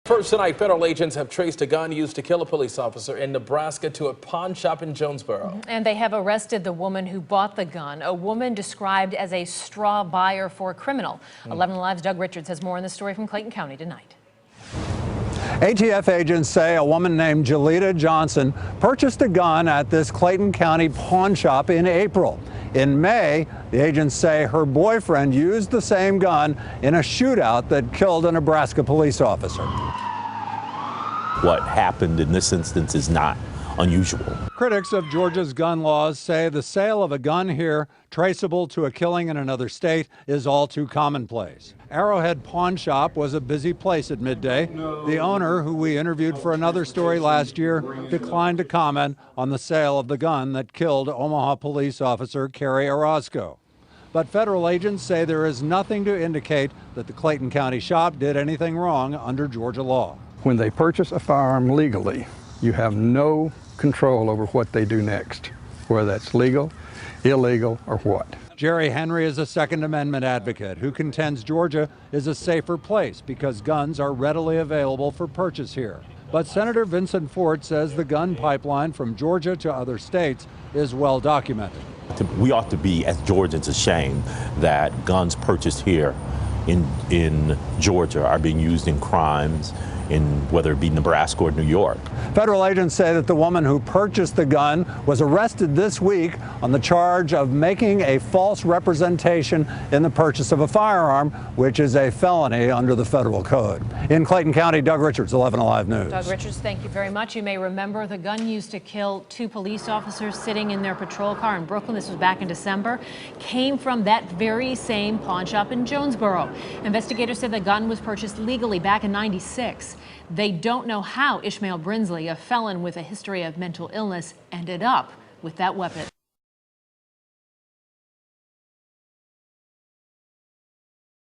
First tonight, federal agents have traced a gun used to kill a police officer in Nebraska to a pawn shop in Jonesboro. And they have arrested the woman who bought the gun, a woman described as a straw buyer for a criminal. 11Alive's Doug Richards has more on the story from Clayton County tonight. ATF agents say a woman named Jalita Johnson purchased a gun at this Clayton County pawn shop in April. In May, the agents say her boyfriend used the same gun in a shootout that killed a Nebraska police officer. What happened in this instance is not unusual. Critics of Georgia's gun laws say the sale of a gun here, traceable to a killing in another state, is all too commonplace. Arrowhead Pawn Shop was a busy place at midday. The owner, who we interviewed for another story last year, declined to comment on the sale of the gun that killed Omaha police officer Kerry Orozco. But federal agents say there is nothing to indicate that the Clayton County shop did anything wrong under Georgia law. When they purchase a firearm legally, you have no control over what they do next, whether that's legal, illegal, or what. Jerry Henry is a Second Amendment advocate who contends Georgia is a safer place because guns are readily available for purchase here. But Senator Vincent Fort says the gun pipeline from Georgia to other states is well documented. We ought to be, as Georgians, ashamed that guns purchased here in Georgia are being used in crimes in whether it be Nebraska or New York. Federal agents say that the woman who purchased the gun was arrested this week on the charge of making a false representation in the purchase of a firearm, which is a felony under the federal code. In Clayton County, Doug Richards, 11Alive News. Doug Richards, thank you very much. You may remember the gun used to kill two police officers sitting in their patrol car in Brooklyn. This was back in December. Came from that very same pawn shop in Jonesboro. Investigators said the gun was purchased legally back in '96. They don't know how Ishmael Brinsley, a felon with a history of mental illness, ended up with that weapon.